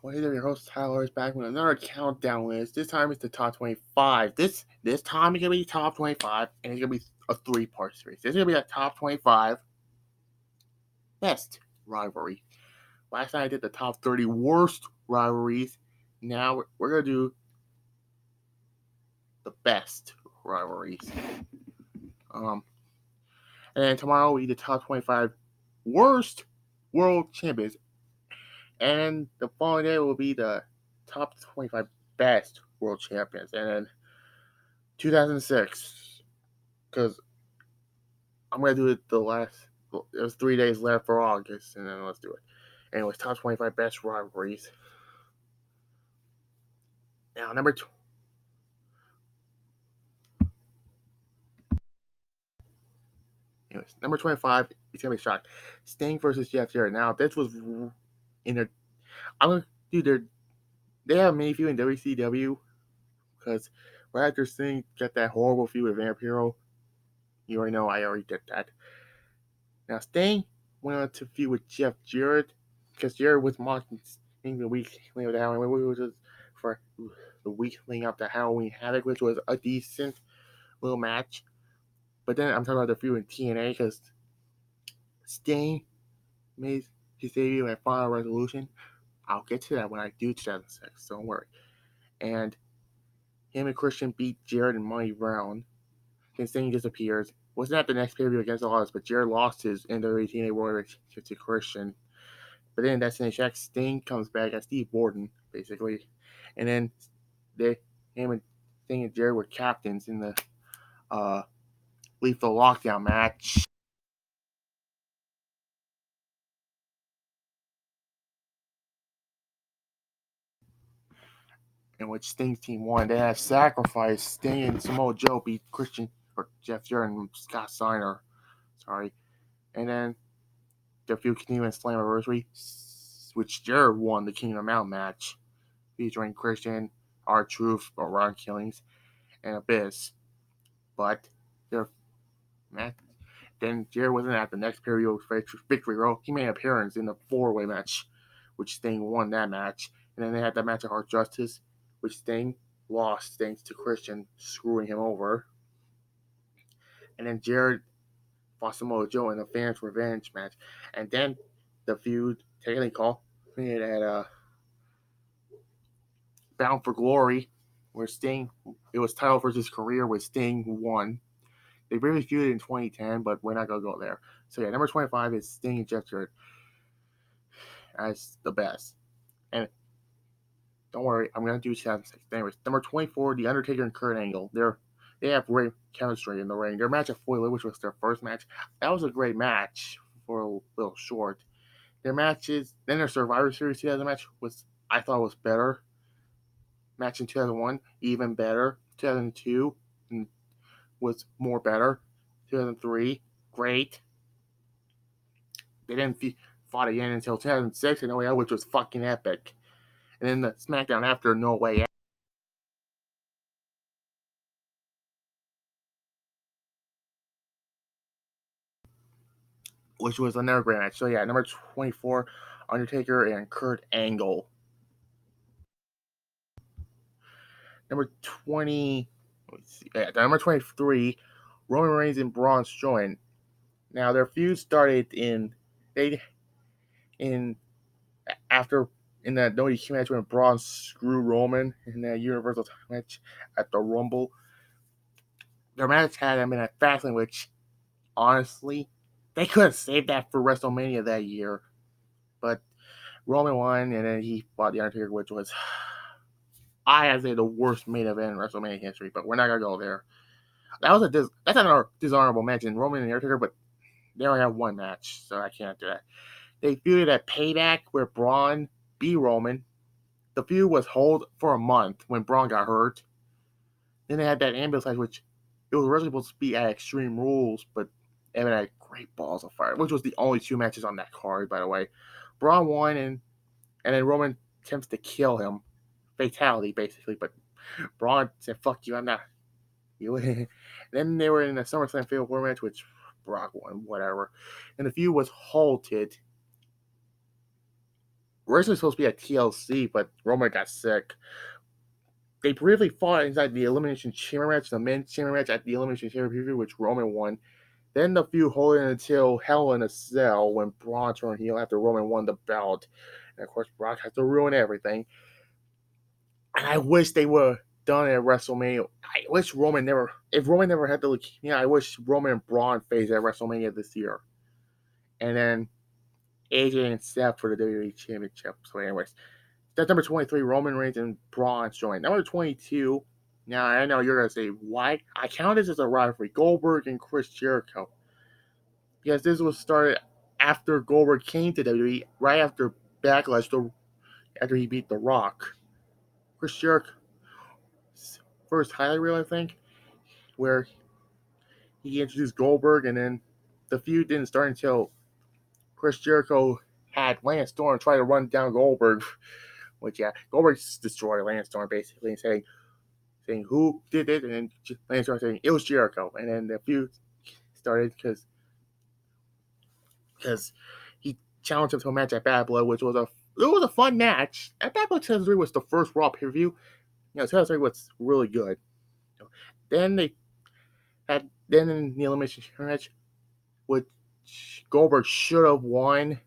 Well, hey there, your host Tyler is back with another countdown list. This time it's the top 25. This time it's gonna be top 25, and it's gonna be a three-part series. This is gonna be a top 25 best rivalry. Last night I did the top 30 worst rivalries. Now we're gonna do the best rivalries. Um, and then tomorrow we do the top 25 worst world champions, and the following day will be the top 25 best world champions, and then 2006, because I'm gonna do it the last. There's 3 days left for August, and then let's do it. Anyways, top 25 best rivalries. Now, number 25. It's gonna be shocked. Sting versus Jeff Jarrett. Now, this was in their. I'm gonna do their. They have a mini feud in WCW because right after Sting got that horrible feud with Vampiro, you already know I already did that. Now, Sting went on to feud with Jeff Jarrett because Jarrett was mocking Sting the week leading up to Halloween, which was for the week leading up to Halloween Havoc, which was a decent little match. But then I'm talking about the feud in TNA because Sting made his debut at Final Resolution. I'll get to that when I do 2006, don't worry. And him and Christian beat Jarrett and Money Brown. Then Sting disappears. Wasn't at the next pay-per-view against the Odds, but Jarrett lost his NWA TNA World to Christian. But then Destination X, Sting comes back as Steve Borden, basically. And then him and Sting and Jarrett were captains in the Lethal Lockdown match. In which Sting's team won. They had Sacrifice. Sting and Samoa Joe beat Christian or Jeff Jarrett and Scott Steiner. Sorry. And then the feud continued in Slammiversary, which Jarrett won the King of the Mountain match, featuring Christian, R-Truth, or Ron Killings, and Abyss. But their match. Then Jarrett wasn't at the next period Victory Row. He made an appearance in the four-way match, which Sting won that match. And then they had that match at Hard Justice, which Sting lost thanks to Christian screwing him over. And then Jarrett fought Samoa Joe in the Fans Revenge match. And then the feud, technically called, it at Bound for Glory, where Sting, it was title versus career, where Sting won. They really feuded in 2010, but we're not going to go there. So yeah, number 25 is Sting and Jeff Jarrett as the best. And don't worry, I'm going to do 2006. Anyways, number 24, The Undertaker and Kurt Angle. They have great chemistry in the ring. Their match at Foyler, which was their first match, that was a great match for a little short. Their matches, then their Survivor Series 2000 match I thought was better. Match in 2001, even better. 2002 was more better. 2003, great. They didn't fought again until 2006 in No Way Out, which was fucking epic. And then the SmackDown after No Way Out, which was another great match. So yeah, number 24, Undertaker and Kurt Angle. Number 20, number 23, Roman Reigns and Braun Strowman. Now their feud started after in that No DQ match when Braun screwed Roman in that Universal match at the Rumble. Their match had them in a Fastlane, which honestly they could have saved that for WrestleMania that year, but Roman won, and then he fought the Undertaker, which was I have to say the worst main event in WrestleMania history. But we're not gonna go there. That's another dishonorable match in Roman and the Undertaker, but they only have one match, so I can't do that. They feuded at Payback where Braun beat Roman. The feud was held for a month when Braun got hurt. Then they had that ambulance match, which it was originally supposed to be at Extreme Rules, but Evan had great balls of fire, which was the only two matches on that card, by the way. Braun won, and then Roman attempts to kill him. Fatality, basically, but Braun said, fuck you, I'm not. You. Then they were in the SummerSlam Fatal 4 match, which Brock won, whatever. And the feud was halted originally supposed to be at TLC, but Roman got sick. They briefly fought inside the Elimination Chamber match, the men's chamber match at the Elimination Chamber preview, which Roman won. Then the feud holding until Hell in a Cell when Braun turned heel after Roman won the belt. And of course, Brock has to ruin everything. And I wish they would have done it at WrestleMania. I wish Roman never, if Roman never had the leukemia, I wish Roman and Braun faced at WrestleMania this year. And then AJ and Seth for the WWE Championship. So, anyways, that's number 23, Roman Reigns and Braun joined. Number 22, now I know you're going to say, why? I count this as a rivalry, Goldberg and Chris Jericho. Because this was started after Goldberg came to WWE, right after Backlash, after he beat The Rock. Chris Jericho, first highlight reel, I think, where he introduced Goldberg, and then the feud didn't start until Chris Jericho had Lance Storm try to run down Goldberg. Which, yeah, Goldberg destroyed Lance Storm basically, saying who did it, and then Lance Storm saying it was Jericho. And then the feud started because he challenged him to a match at Bad Blood, which was a fun match. At Bad Blood 2003 was the first Raw pay-per-view. 2003 was really good. Then they had in the elimination match, which Goldberg should have won.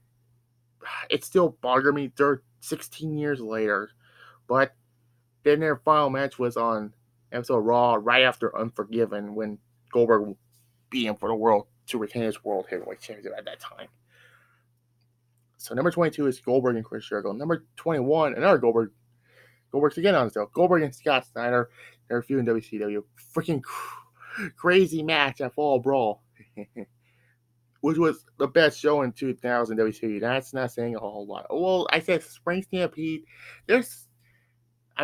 It still bothered me 16 years later, but then their final match was on episode Raw right after Unforgiven when Goldberg beat him for the world to retain his World Heavyweight Championship at that time. So number 22 is Goldberg and Chris Jericho. Number 21, another Goldberg. Goldberg's again on the show. Goldberg and Scott Steiner. They're feuding WCW. Freaking crazy match at Fall Brawl. Which was the best show in 2000 WCW. That's not saying a whole lot. Well, I said Spring Stampede.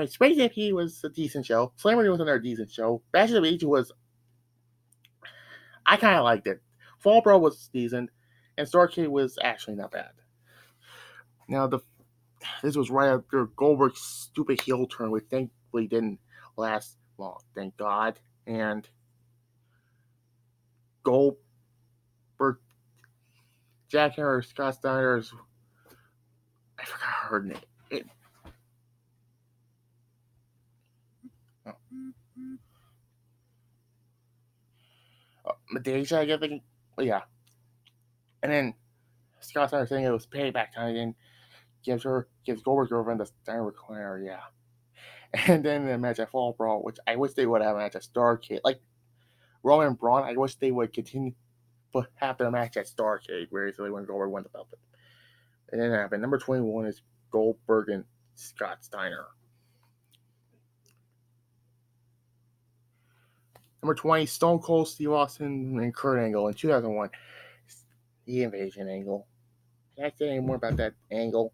Spring Stampede was a decent show. Slammer was another decent show. Bash of the Beach was, I kind of liked it. Fall Brawl was decent, and Starcade was actually not bad. Now, this was right after Goldberg's stupid heel turn, which thankfully didn't last long, thank God. And Goldberg, Jack Hammer, Scott Steiner's, I forgot her name. Medeja, I think. Yeah. And then Scott Steiner saying it was payback time, and gives Goldberg's girlfriend the Steiner recliner, yeah. And then the match at Fall Brawl, which I wish they would have a match at Starcade. Like Roman and Braun, I wish they would continue to have their match at Starcade, where it's when Goldberg won the belt. And then happened. Number 21 is Goldberg and Scott Steiner. Number 20, Stone Cold Steve Austin and Kurt Angle in 2001. The Invasion angle. Can I say any more about that angle?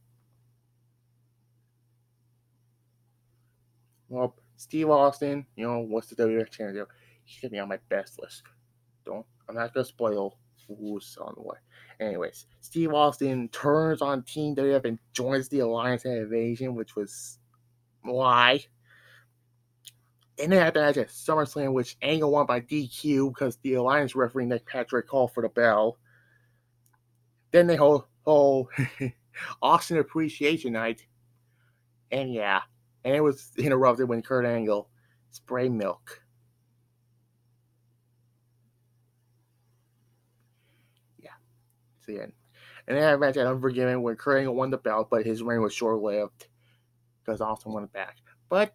Well, Steve Austin, what's the WWF champion? He should be on my best list. I'm not gonna spoil who's on the way. Anyways, Steve Austin turns on Team WWF and joins the Alliance at Invasion, which was why. Then they had the match at SummerSlam, which Angle won by DQ because the Alliance referee Nick Patrick called for the bell. Then they hold Austin Appreciation Night, and yeah, and it was interrupted when Kurt Angle sprayed milk. Yeah, so yeah. And they had a match at Unforgiven when Kurt Angle won the belt, but his reign was short-lived because Austin won it back. But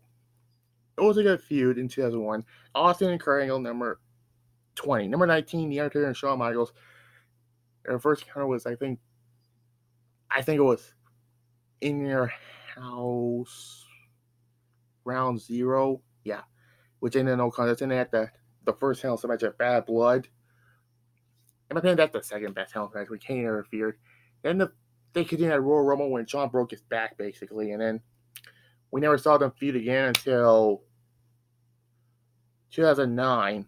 it was a good feud in 2001. Austin and Kurt Angle, number 20. Number 19, The Undertaker and Shawn Michaels. Their first encounter was, I think it was in their house, round 0. Yeah, which ended in no contest. And they had the first Hell in a Cell match at Bad Blood. And I think that's the second best Hell in a Cell match when Kane interfered. Then they continued at Royal Rumble when Shawn broke his back, basically. And then we never saw them feud again until 2009,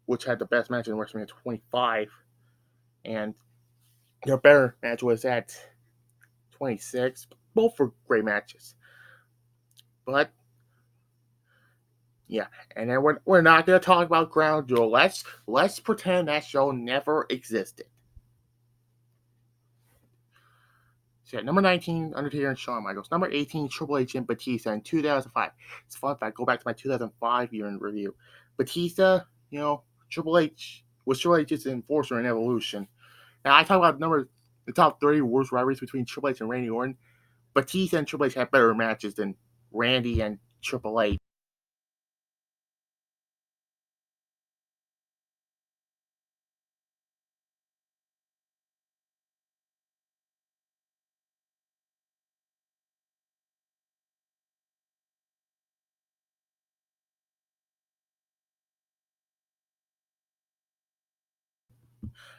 which had the best match in WrestleMania 25. And their better match was at 26. Both were great matches. But yeah, and then we're not gonna talk about Ground Jewel. Let's pretend that show never existed. So number 19, Undertaker and Shawn Michaels. Number 18, Triple H and Batista in 2005. It's a fun fact. Go back to my 2005 year in review. Batista, Triple H was Triple H's enforcer in Evolution. Now I talk about the top 30 worst rivalries between Triple H and Randy Orton. Batista and Triple H had better matches than Randy and Triple H.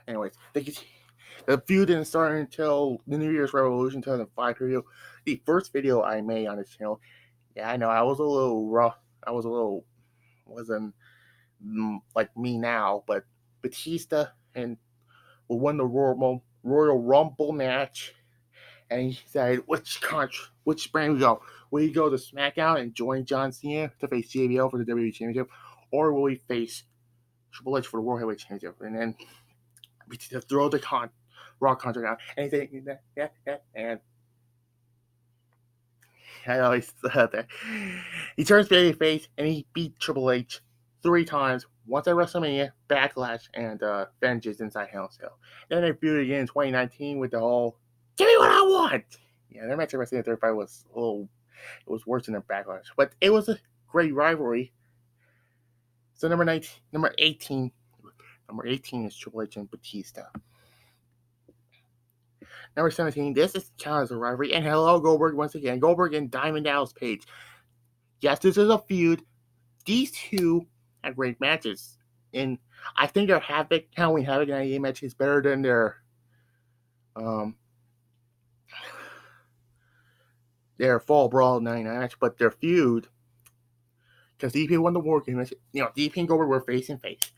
Anyways, the feud didn't start until the New Year's Revolution 2005 period. The first video I made on this channel. Yeah, I know I was a little rough. I was a little wasn't like me now, but Batista and won the Royal Rumble match, and he said, which brand we go? Will he go to SmackDown and join John Cena to face JBL for the WWE Championship, or will he face Triple H for the World Heavyweight Championship? And then Batista throw the Raw contract out, and he said, yeah, and I always said that. He turns babyface and he beat Triple H 3 times. Once at WrestleMania, Backlash, and Vengeance inside Hell in a Cell. Then they feuded again in 2019 with the whole "Give me what I want." Yeah, their match at WrestleMania 35 was it was worse than their Backlash, but it was a great rivalry. So number 18 is Triple H and Batista. Number 17, this is counted as a rivalry, and hello Goldberg once again. Goldberg and Diamond Dallas Page. Yes, this is a feud. These two had great matches. And I think their Halloween Havoc 98 match is better than their Fall Brawl 99 match, but their feud, because DP won the War Games, DP and Goldberg were face and face.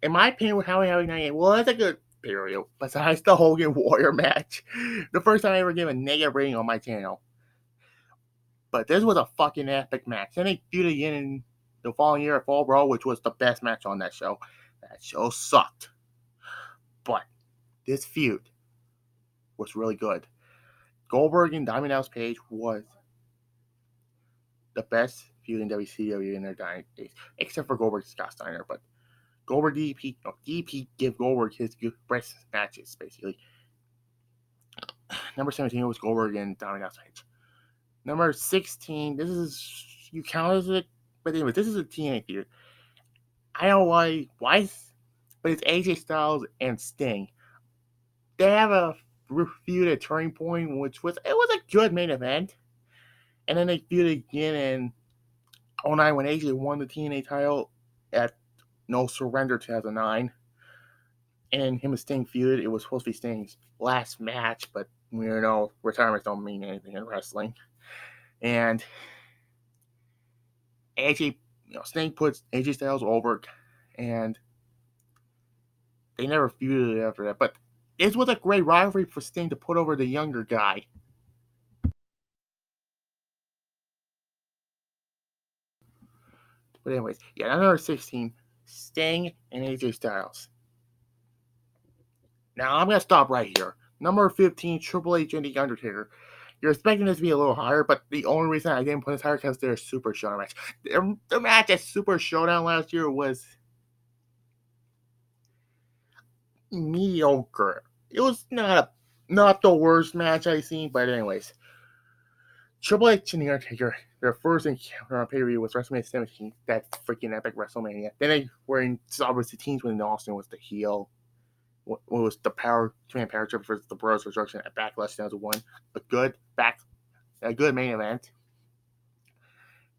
In my opinion, with Halloween Havoc 98, well, that's a good period, besides the Hogan Warrior match. The first time I ever gave a negative rating on my channel. But this was a fucking epic match. Then they feuded again in the following year at Fall Brawl, which was the best match on that show. That show sucked. But this feud was really good. Goldberg and Diamond Dallas Page was the best feud in WCW in their dying days, except for Goldberg and Scott Steiner. But Goldberg DP give Goldberg his best matches, basically. Number 17 was Goldberg and Diamond Dallas Page. Number 16, this is, you count as it, but anyway, this is a TNA feud. I don't know why, but it's AJ Styles and Sting. They have a feud at Turning Point, which was a good main event. And then they feuded again in 09 when AJ won the TNA title at No Surrender 2009. And him and Sting feuded. It was supposed to be Sting's last match, but retirements don't mean anything in wrestling. And Sting puts AJ Styles over, and they never feuded after that. But it was a great rivalry for Sting to put over the younger guy. But anyways, yeah, number 16, Sting and AJ Styles. Now I'm gonna stop right here. Number 15, Triple H and The Undertaker. You're expecting this to be a little higher, but the only reason I didn't put this higher is because their Super Showdown match. Their match at Super Showdown last year was mediocre. It was not the worst match I've seen, but anyways. Triple H and The Undertaker, their first encounter on pay-per-view was WrestleMania 17, that freaking epic WrestleMania. Then they were in obviously teams when Austin was the heel. What was the two-man power trip versus the Bros Resurrection at Backlash 2001. A good main event.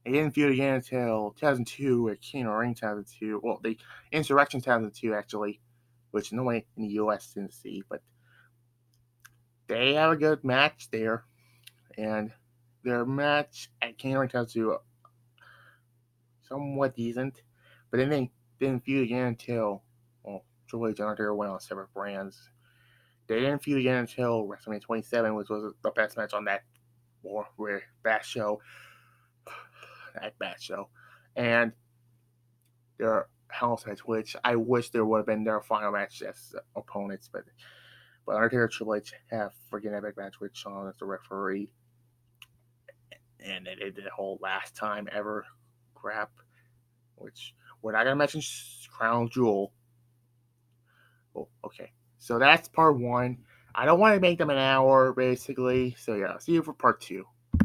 They didn't feud again until 2002 at King of Ring 2002. Well, the Insurrection 2002 actually, which nobody in the US didn't see, but they have a good match there. And their match at King of Ring 2002 somewhat decent, but then they didn't feud again until Triple H and Undertaker went on separate brands. They didn't feud again until WrestleMania 27, which was the best match on that bad show. And their Hell in a Cell, which I wish there would have been their final match as opponents, but But Undertaker and Triple H have freaking epic match with Shawn as the referee. And they did the whole last time ever crap, which we're not going to mention Crown Jewel. Oh, okay. So that's part 1. I don't want to make them an hour, basically. So yeah, see you for part 2.